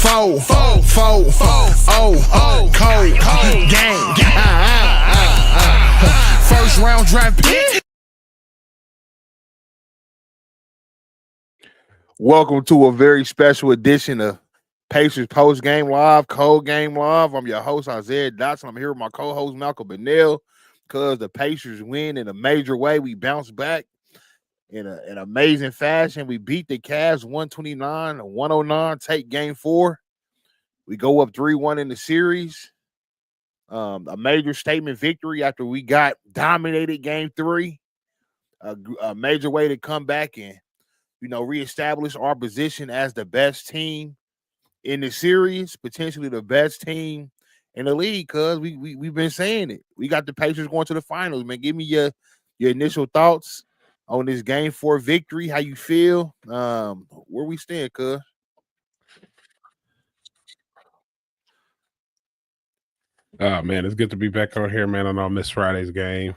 cold gang. First round draft pick. Welcome to a very special edition of Pacers Postgame Live, Cold Game Live. I'm your host, Isaiah Dotson. I'm here with my co-host, Malcolm Bennell. Because the Pacers win in a major way, we bounce back in an amazing fashion. We beat the Cavs 129-109, take game 4. We go up 3-1 in the series. A major statement victory after we got dominated game 3. A major way to come back and reestablish our position as the best team in the series, potentially the best team in the league, because we've been saying it. We got the Pacers going to the finals, man. Give me your initial thoughts on this game 4 victory, how you feel, where we stand, cuz. Man, it's good to be back on here, man. I know I missed Friday's game.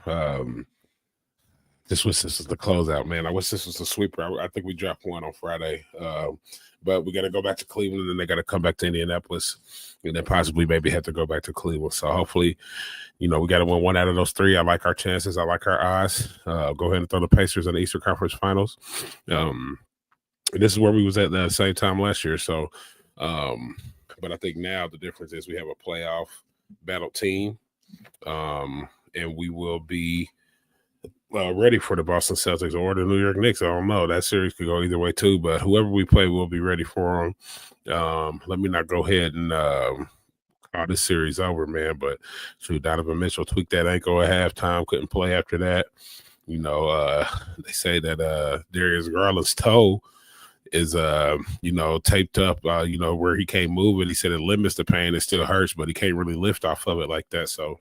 This was the closeout, man. I wish this was a sweeper. I think we dropped one on Friday. But we got to go back to Cleveland, and then they got to come back to Indianapolis, and then possibly maybe have to go back to Cleveland. So hopefully, we got to win one out of those 3. I like our chances. I like our odds. Go ahead and throw the Pacers in the Eastern Conference Finals. This is where we was at the same time last year. So, but I think now the difference is we have a playoff battle team, and we will be ready for the Boston Celtics or the New York Knicks. I don't know. That series could go either way too, but whoever we play, we'll be ready for them. Let me not go ahead and call this series over, man. But shoot, Donovan Mitchell tweaked that ankle at halftime, couldn't play after that. They say that Darius Garland's toe is taped up, where he can't move it. He said it limits the pain. It still hurts, but he can't really lift off of it like that. So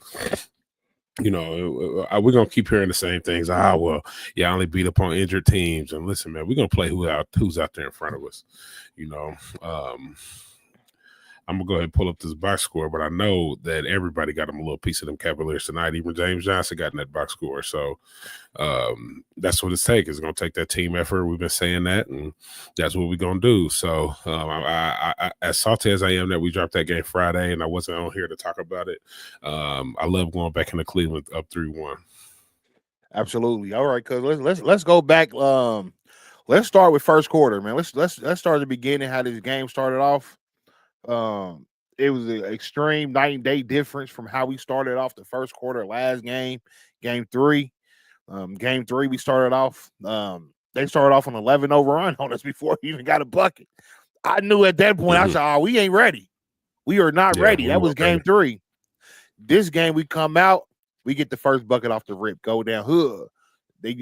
we're going to keep hearing the same things. I only beat up on injured teams. And listen, man, we're going to play who's out there in front of us. I'm going to go ahead and pull up this box score, but I know that everybody got them a little piece of them Cavaliers tonight. Even James Johnson got in that box score. So that's what it's taking. It's going to take that team effort. We've been saying that, and that's what we're going to do. So I as salty as I am that we dropped that game Friday and I wasn't on here to talk about it, I love going back into Cleveland up 3-1. Absolutely. All right, cuz let's go back. Let's start with first quarter, man. Let's start at the beginning, how this game started off. It was an extreme night and day difference from how we started off the first quarter last game 3. Game 3, we started off. They started off an 11-0 run on us before we even got a bucket. I knew at that point, I said, we ain't ready. We are not ready. That was game 3. This game, we come out, we get the first bucket off the rip, go down hood. They,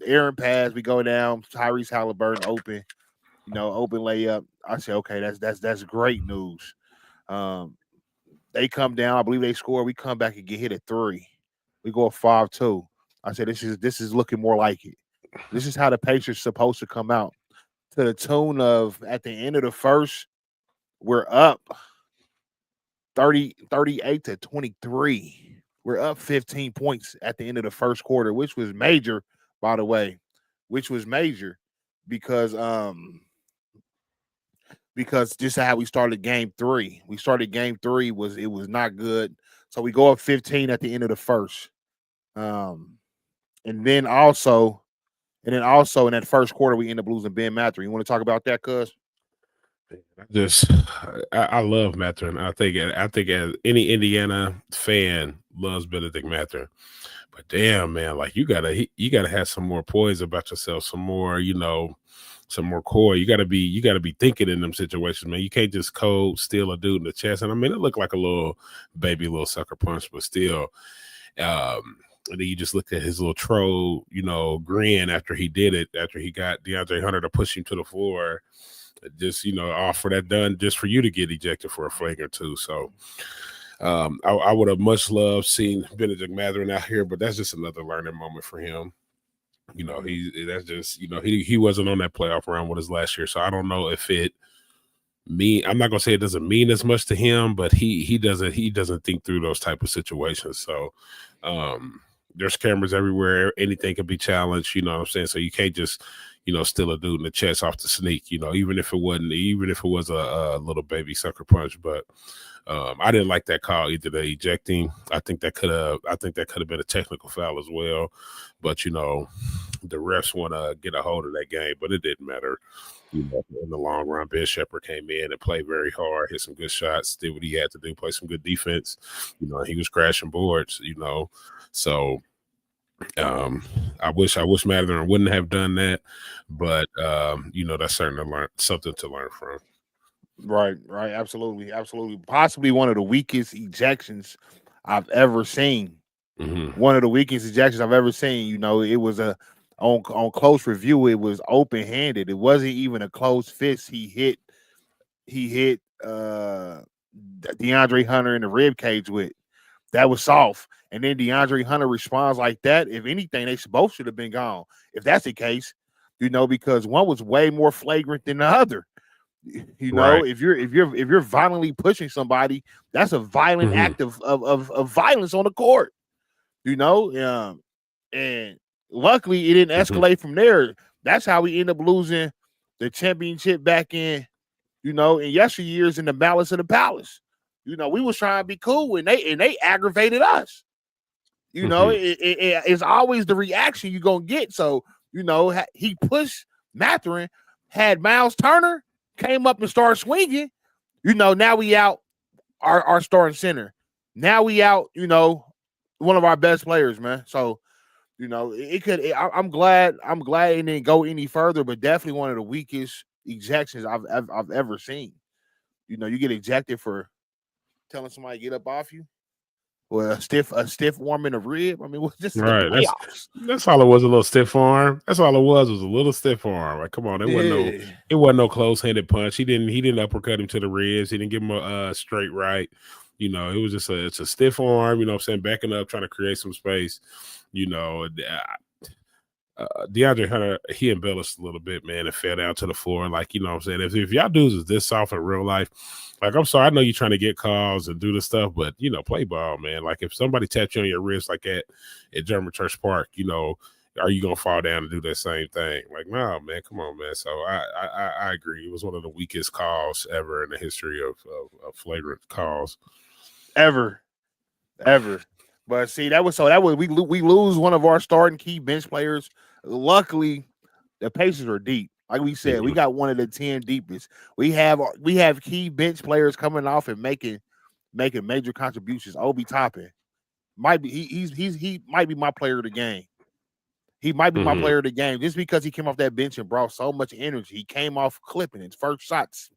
Aaron pass, we go down, Tyrese Halliburton open. Open layup. I said, okay, that's great news. They come down. I believe they score. We come back and get hit at 3. We go up 5-2. I said, this is looking more like it. This is how the Pacers supposed to come out. To the tune of, at the end of the first, we're up 38-23. We're up 15 points at the end of the first quarter, which was major, by the way. Because just how we started game 3. We started game 3 was not good. So we go up 15 at the end of the first. And then also in that first quarter, we end up losing Ben Mathurin. You want to talk about that, cuz? I love Mathurin. I think as any Indiana fan loves Benedict Mathurin. But damn, man, like you gotta have some more poise about yourself, some more, some more core. You gotta be thinking in them situations, man. You can't just cold steal a dude in the chest. And I mean, it looked like a little sucker punch, but still. And then you just look at his little troll, grin after he did it, after he got DeAndre Hunter to push him to the floor. Just, offer that done just for you to get ejected for a flag or two. So I would have much loved seeing Benedict Mathurin out here, but that's just another learning moment for him. He wasn't on that playoff round with us last year. So I don't know if I'm not gonna say it doesn't mean as much to him, but he doesn't think through those type of situations. So there's cameras everywhere. Anything can be challenged. You know what I'm saying? So you can't just steal a dude in the chest off the sneak, even if it was a little baby sucker punch. But I didn't like that call either, the ejecting. I think that could have been a technical foul as well. But the refs want to get a hold of that game, but it didn't matter. In the long run, Ben Shepherd came in and played very hard, hit some good shots, did what he had to do, play some good defense. He was crashing boards. So I wish Mathurin wouldn't have done that, but that's certainly something to learn from. Right, absolutely. Possibly one of the weakest ejections I've ever seen. Mm-hmm. One of the weakest ejections I've ever seen. It was on close review, it was open-handed. It wasn't even a closed fist. He hit DeAndre Hunter in the rib cage with. That was soft. And then DeAndre Hunter responds like that. If anything, they both should have been gone. If that's the case, because one was way more flagrant than the other. Right. If you're violently pushing somebody, that's a violent act of violence on the court. And luckily it didn't escalate from there. That's how we end up losing the championship back in yesteryears in the Malice of the Palace. We was trying to be cool and they aggravated us. It's always the reaction you're gonna get. So he pushed Mathurin, had Miles Turner came up and started swinging. Now we out our starting center. Now we out. One of our best players, man. So it could. I'm glad it didn't go any further, but definitely one of the weakest ejections I've ever seen. You get ejected for telling somebody to get up off you, or a stiff arm in the rib. I mean, this is right. the playoffs. That's all it was. A little stiff arm. That's all it was a little stiff arm. Like, come on, it wasn't no close-handed punch. He didn't uppercut him to the ribs. He didn't give him a straight right. It was just it's a stiff arm. I'm saying, backing up, trying to create some space. DeAndre Hunter, he embellished a little bit, man, and fell down to the floor. Like, I'm saying, if y'all dudes is this soft in real life, like, I'm sorry, I know you're trying to get calls and do this stuff, but play ball, man. Like, if somebody taps you on your wrist like at German Church Park, are you gonna fall down and do that same thing? Like, no, man, come on, man. So I agree. It was one of the weakest calls ever in the history of flagrant calls. Ever. But see, we lose one of our starting key bench players. Luckily, the Pacers are deep. Like we said, we got one of the 10 deepest. We have key bench players coming off and making major contributions. Obi Toppin might be he might be my player of the game. He might be my player of the game just because he came off that bench and brought so much energy. He came off clipping his first shots,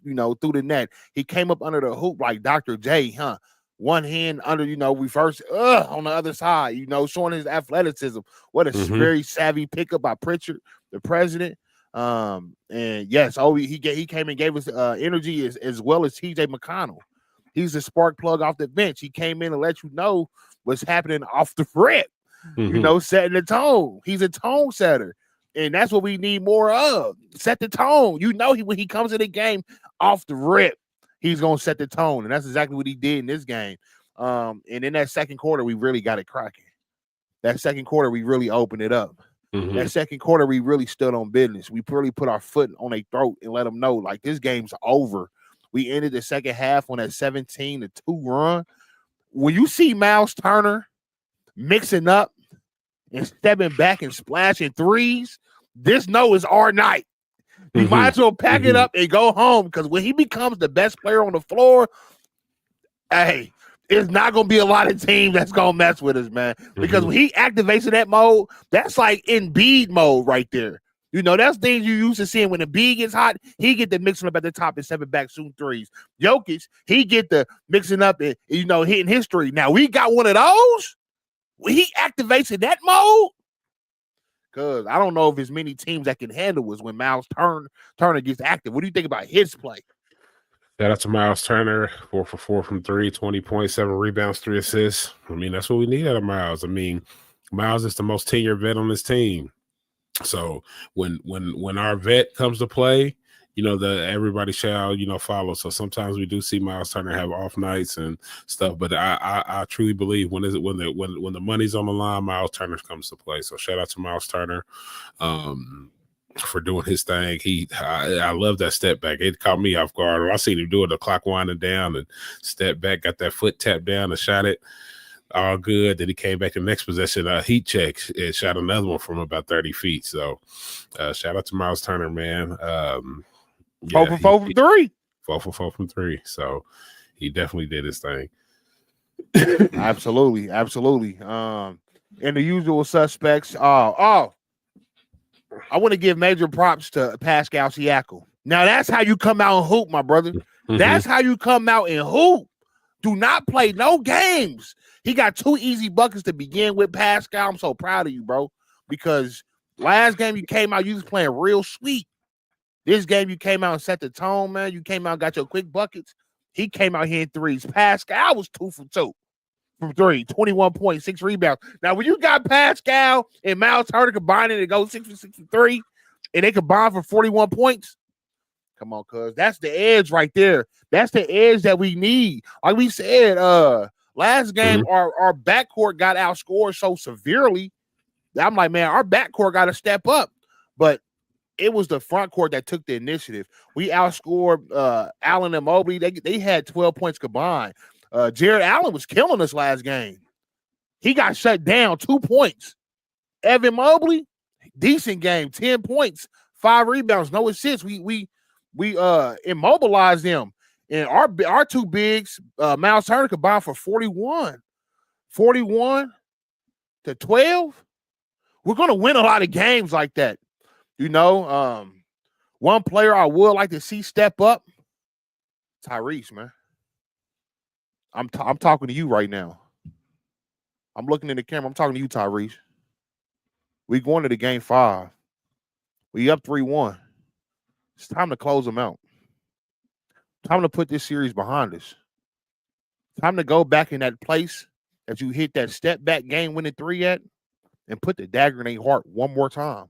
through the net. He came up under the hoop like Dr. J, huh? One hand under, reverse on the other side, showing his athleticism. What a very savvy pickup by Pritchard, the president. And yes, he came and gave us energy as well as TJ McConnell. He's a spark plug off the bench. He came in and let you know what's happening off the rip. Setting the tone. He's a tone setter. And that's what we need more of. Set the tone. When he comes in the game off the rip, he's going to set the tone. And that's exactly what he did in this game. And in that second quarter, we really got it cracking. That second quarter, we really opened it up. That second quarter, we really stood on business. We really put our foot on their throat and let them know, like, this game's over. We ended the second half on that 17-2 run. When you see Miles Turner mixing up and stepping back and splashing threes, this is our night. You might as well pack it up and go home, because when he becomes the best player on the floor, hey, it's not going to be a lot of teams that's going to mess with us, man. Because when he activates in that mode, that's like Embiid mode right there. That's things you used to seeing when Embiid gets hot. He get the mixing up at the top and stepping back, shooting threes. Jokic, he get the mixing up and, hitting his three. Now, we got one of those. When he activates in that mode, because I don't know if there's many teams that can handle us when Miles Turner gets active. What do you think about his play? Shout out to Miles Turner, 4 for 4 from 3, 20 points, 7 rebounds, 3 assists. I mean, that's what we need out of Miles. I mean, Miles is the most tenured vet on this team. So when our vet comes to play, everybody shall, follow. So sometimes we do see Miles Turner have off nights and stuff, but I truly believe when the money's on the line, Miles Turner comes to play. So shout out to Miles Turner. for doing his thing. I love that step back. It caught me off guard. I seen him do it, the clock winding down and step back, got that foot tapped down and shot it. All good. Then he came back the next possession, heat check, and shot another one from about 30 feet. So shout out to Miles Turner, man. 4 for 4 from 3. 4 for 4 from 3. So he definitely did his thing. Absolutely. And the usual suspects. I want to give major props to Pascal Siakam. Now that's how you come out and hoop, my brother. Mm-hmm. That's how you come out and hoop. Do not play no games. He got 2 easy buckets to begin with, Pascal. I'm so proud of you, bro. Because last game you came out, you was playing real sweet. This game you came out and set the tone, man. You came out and got your quick buckets. He came out here in threes. Pascal was 2 for 2 from 3, 21.6 rebounds. Now, when you got Pascal and Miles Turner combining to go 6 for 6 from 3, and they combine for 41 points, come on, cuz. That's the edge right there. That's the edge that we need. Like we said, last game, our backcourt got outscored so severely that I'm like, man, our backcourt got to step up. But it was the front court that took the initiative. We outscored Allen and Mobley. They had 12 points combined. Jared Allen was killing us last game. He got shut down, 2 points. Evan Mobley, decent game, 10 points, 5 rebounds, no assists. We immobilized them. And our 2 bigs, Miles Turner combined for 41 to 12. We're going to win a lot of games like that. You know, one player I would like to see step up, Tyrese, man. I'm talking to you right now. I'm looking in the camera. I'm talking to you, Tyrese. We going to the game 5. We up 3-1. It's time to close them out. Time to put this series behind us. Time to go back in that place that you hit that step back game winning 3 at and put the dagger in their heart one more time.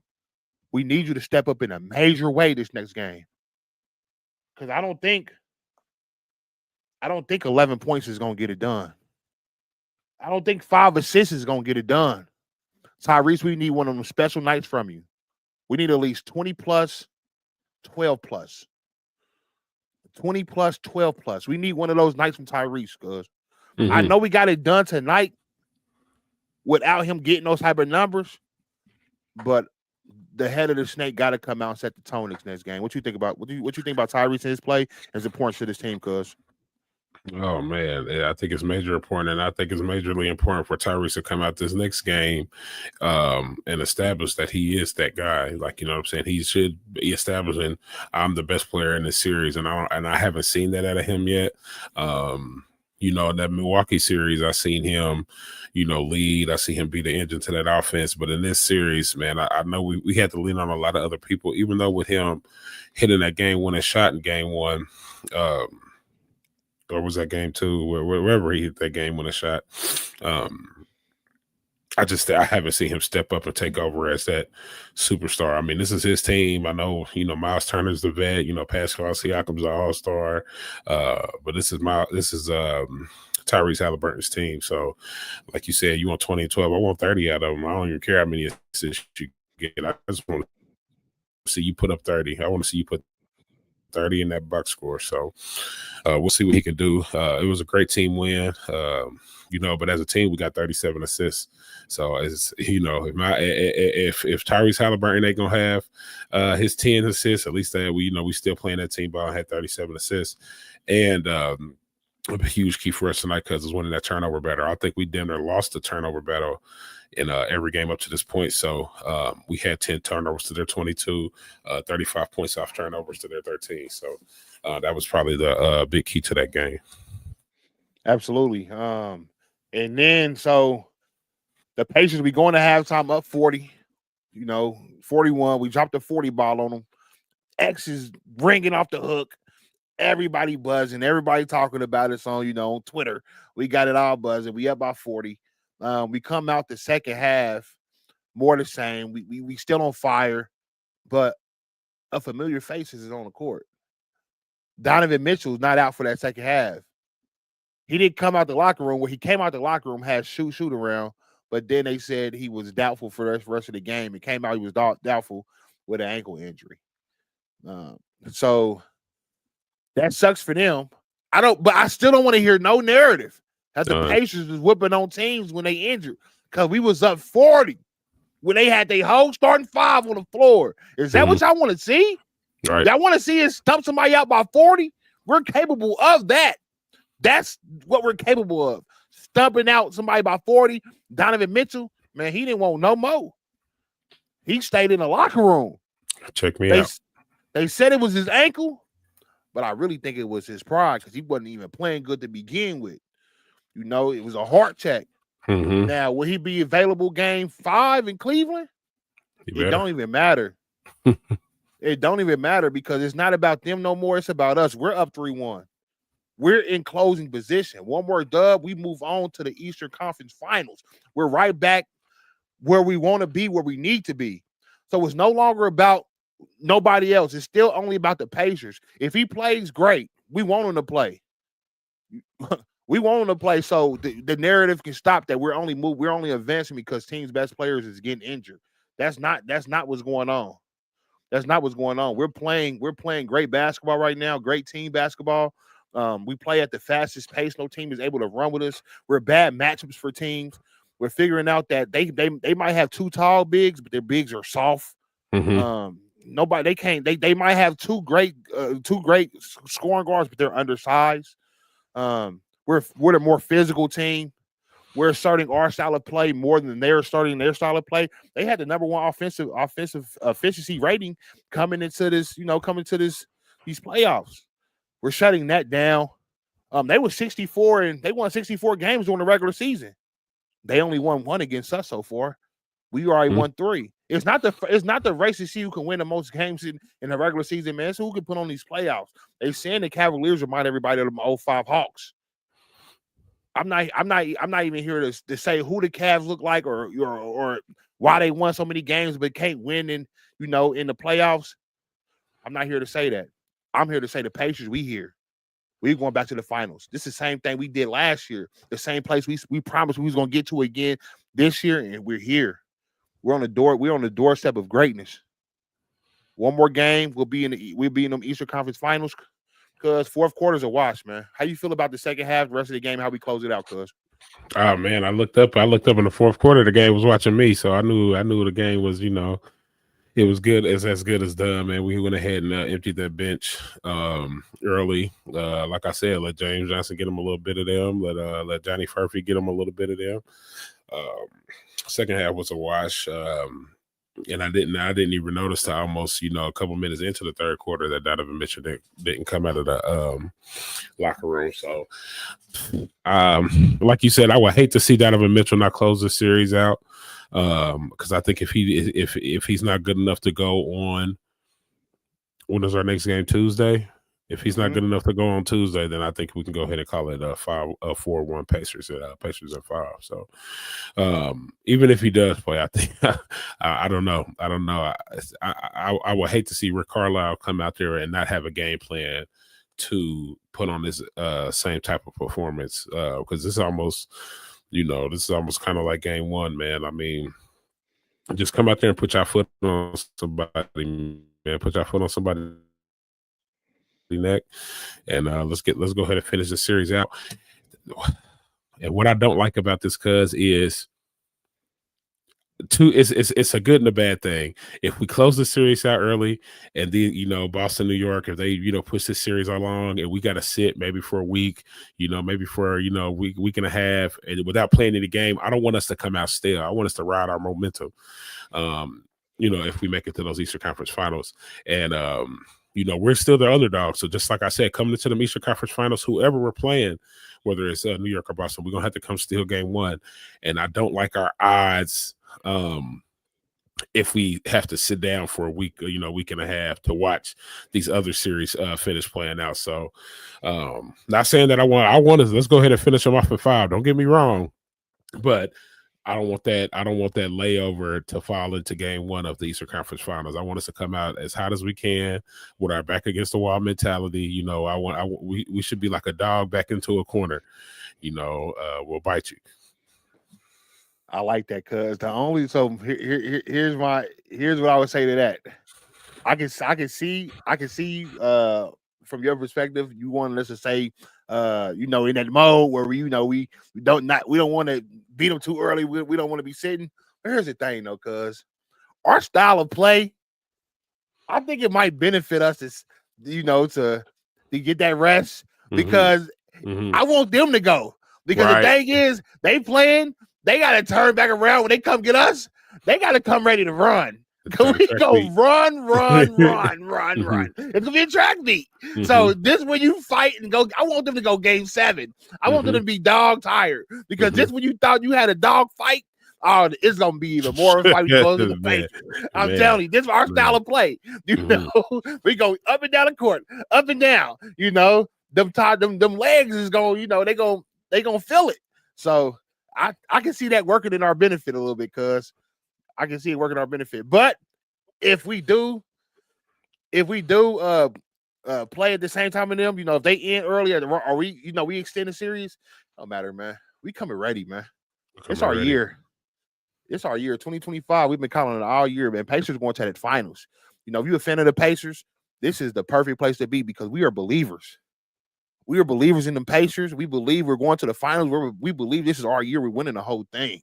We need you to step up in a major way this next game. Because I don't think 11 points is going to get it done. I don't think 5 assists is going to get it done. Tyrese, we need one of them special nights from you. We need at least 20 plus, 12 plus. 20 plus, 12 plus. We need one of those nights from Tyrese, because I know we got it done tonight without him getting those type of numbers, but the head of the snake got to come out and set the tone next game. What you think about what you think about Tyrese and his play and his importance to this team, cuz? Oh man, yeah, I think it's major important, and I think it's majorly important for Tyrese to come out this next game and establish that he is that guy. Like, you know what I'm saying? He should be establishing I'm the best player in this series, and I haven't seen that out of him yet. You know, in that Milwaukee series, I seen him, you know, lead. I see him be the engine to that offense. But in this series, man, I know we had to lean on a lot of other people, even though with him hitting that game-winning shot in game 1, or was that game 2, wherever he hit that game-winning shot, I haven't seen him step up and take over as that superstar. I mean, this is his team. I know, you know, Miles Turner's the vet, you know, Pascal Siakam's an all-star. But this is Tyrese Halliburton's team. So, like you said, you want 20 and 12. I want 30 out of them. I don't even care how many assists you get. I just want to see you put up 30. I want to see you put 30 in that box score. So we'll see what he can do. It was a great team win. You know, but as a team, we got 37 assists. So, as you know, if Tyrese Halliburton ain't gonna have his 10 assists, at least that we still playing that team ball and had 37 assists, and a huge key for us tonight because it's winning that turnover battle. I think we damn near lost the turnover battle in every game up to this point. So we had 10 turnovers to their 22, 35 points off turnovers to their 13. So that was probably the big key to that game. Absolutely. And then so the Pacers, we going to halftime up 40, 41. We dropped the 40 ball on them. X is ringing off the hook. Everybody buzzing. Everybody talking about us on, on Twitter. We got it all buzzing. We up by 40. We come out the second half, more the same. We still on fire, but a familiar face is on the court. Donovan Mitchell's not out for that second half. He didn't come out the locker room. Where he came out the locker room, had shoot around, but then they said he was doubtful for the rest of the game. It came out he was doubtful. with an ankle injury. So that sucks for them. But I still don't want to hear no narrative that the Pacers was whipping on teams when they injured, because we was up 40 when they had their whole starting five on the floor. Is that what y'all want to see? Right. Y'all want to see us stump somebody out by 40? We're capable of that. That's what we're capable of. Stumping out somebody by 40. Donovan Mitchell, man, he didn't want no more. He stayed in the locker room. Check me out. They said it was his ankle, but I really think it was his pride, because he wasn't even playing good to begin with. You know, it was a heart check. Now, will he be available game 5 in Cleveland? It don't even matter. It don't even matter, because it's not about them no more. It's about us. We're up 3-1. We're in closing position. One more dub, we move on to the Eastern Conference Finals. We're right back where we want to be, where we need to be. So it's no longer about nobody else. It's still only about the Pacers. If he plays, great. We want him to play. We want him to play, so the narrative can stop that we're only advancing because team's best players is getting injured. That's not what's going on. That's not what's going on. We're playing great basketball right now, great team basketball. We play at the fastest pace. No team is able to run with us. We're bad matchups for teams. We're figuring out that they might have 2 tall bigs, but their bigs are soft. They might have two great scoring guards, but they're undersized. We're the more physical team. We're starting our style of play more than they're starting their style of play. They had the number 1 offensive efficiency rating coming into these playoffs. We're shutting that down. They were 64 and they won 64 games during the regular season. They only won 1 against us so far. We already won 3. It's not the race to see who can win the most games in the regular season, man. It's who can put on these playoffs. They saying the Cavaliers remind everybody of them 05 Hawks. I'm not even here to say who the Cavs look like or why they won so many games but can't win in the playoffs. I'm not here to say that. I'm here to say the Pacers, we're going back to the finals. This is the same thing we did last year. The same place we promised we was going to get to again this year, and we're here. We're on the doorstep of greatness. One more game, we'll be in them Eastern Conference Finals, because fourth quarter's a wash, man. How you feel about the second half, the rest of the game, how we close it out, cuz? Oh man, I looked up in the fourth quarter. The game was watching me, so I knew the game was, it was good as good as done, man. We went ahead and emptied that bench early. Like I said, let James Johnson get him a little bit of them. Let Johnny Furphy get him a little bit of them. Second half was a wash. And I didn't even notice till almost, a couple minutes into the third quarter that Donovan Mitchell didn't come out of the locker room. So, like you said, I would hate to see Donovan Mitchell not close the series out, because I think if he's not good enough to go on, when is our next game? Tuesday. If he's not good enough to go on Tuesday, then I think we can go ahead and call it a 4-1 Pacers. Pacers are 5. So even if he does play, I think I don't know. I would hate to see Rick Carlisle come out there and not have a game plan to put on this same type of performance, because this is almost kind of like game 1, man. I mean, just come out there and put your foot on somebody, man. Put your foot on somebody neck, and let's go ahead and finish the series out. And what I don't like about this, cuz, is it's a good and a bad thing. If we close the series out early, and then Boston, New York, if they push this series along, and we got to sit maybe for a week, maybe for week and a half, and without playing any game, I don't want us to come out stale. I want us to ride our momentum. If we make it to those Eastern Conference Finals, and we're still the underdog. So just like I said, coming into the Eastern Conference Finals, whoever we're playing, whether it's New York or Boston, we're going to have to come steal game 1. And I don't like our odds if we have to sit down for a week, week and a half to watch these other series finish playing out. So not saying that I want us, let's go ahead and finish them off at 5. Don't get me wrong. But I don't want that layover to fall into game 1 of the Eastern Conference Finals. I want us to come out as hot as we can with our back against the wall mentality. We should be like a dog back into a corner. We'll bite you. I like that, cuz here's what I would say to that. I can see from your perspective, you wanted us to say, in that mode where we don't want to beat them too early. We don't want to be sitting. But here's the thing, though, cuz our style of play, I think it might benefit us to get that rest because I want them to go. Because the thing is, they playing, they got to turn back around when they come get us. They got to come ready to run. We go run. It's gonna be a track meet. So this when you fight and go. I want them to go game 7. I want them to be dog tired because this when you thought you had a dog fight. Oh, it's gonna be even more fight close to the face. I'm telling you, this is our style of play. We go up and down the court, up and down. Them legs is going. They gonna feel it. So I can see that working in our benefit a little bit, cuz. I can see it working our benefit. But if we do play at the same time in them, if they end earlier or we extend the series, don't matter, man. We coming ready, man. It's our year. It's our year, 2025. We've been calling it all year, man. Pacers going to that finals. If you're a fan of the Pacers, this is the perfect place to be because we are believers. We are believers in the Pacers. We believe we're going to the finals. We believe this is our year. We're winning the whole thing.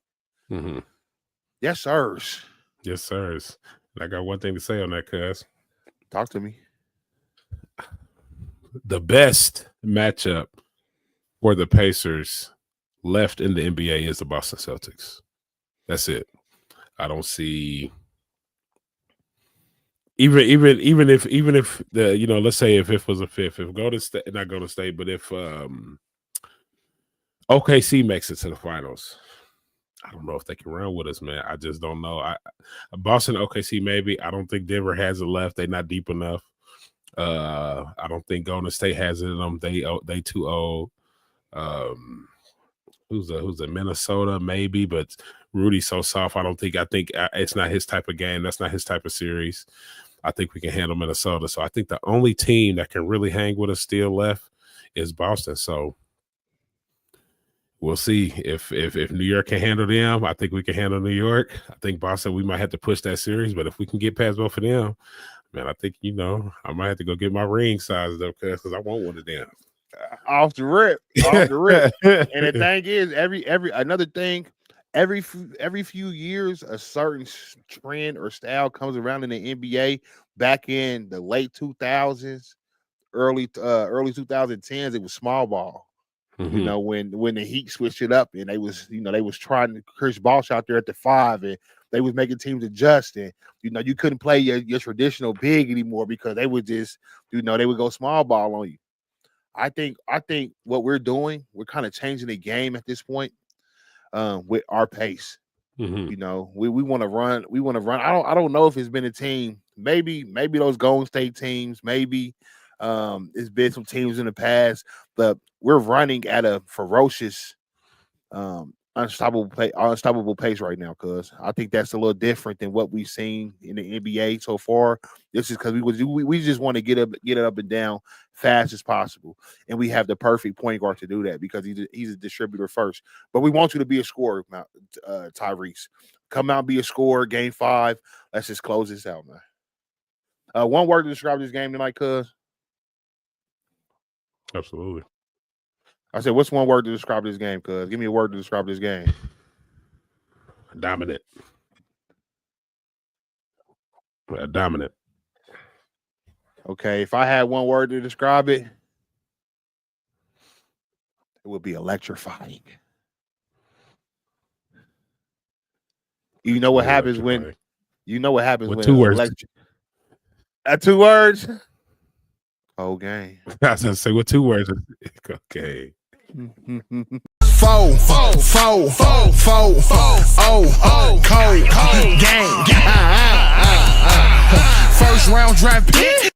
Yes, sirs. Yes, sirs. I got one thing to say on that, cuz. Talk to me. The best matchup for the Pacers left in the NBA is the Boston Celtics. That's it. I don't see even if the let's say if it was a fifth, if Golden State, not Golden State, but if OKC makes it to the finals. I don't know if they can run with us, man. I just don't know. Boston, OKC, maybe. I don't think Denver has it left. They're not deep enough. I don't think Golden State has it in them. They too old. Who's a Minnesota, maybe, but Rudy's so soft. I think it's not his type of game. That's not his type of series. I think we can handle Minnesota. So I think the only team that can really hang with us still left is Boston. So we'll see if New York can handle them. I think we can handle New York. I think Boston, we might have to push that series, but if we can get past both of them, man, I think I might have to go get my ring sized up because I want one of them. Off the rip. And the thing is, every few years, a certain trend or style comes around in the NBA. Back in the late 2000s, early 2010s, it was small ball. When the Heat switched it up and they was trying to Chris Bosh out there at the 5 and they was making teams adjust and you couldn't play your traditional big anymore because they would just they would go small ball on you. I think what we're doing, we're kind of changing the game at this point with our pace. We want to run. We want to run. I don't know if it's been a team. Maybe those Golden State teams. Maybe it's been some teams in the past, but we're running at a ferocious, unstoppable pace right now. Cause I think that's a little different than what we've seen in the NBA so far. This is because we just want to get it up and down fast as possible, and we have the perfect point guard to do that because he's a distributor first. But we want you to be a scorer, Tyrese. Come out and be a scorer. Game 5. Let's just close this out, man. One word to describe this game tonight, cuz. Absolutely. I said, what's one word to describe this game, cuz? Give me a word to describe this game. Dominant. Dominant. Okay, if I had one word to describe it, it would be electrifying. You know what happens when with 2 words. 2 words? Whole game. I was gonna say with 2 words. Okay. Four, cold game. First round draft pick.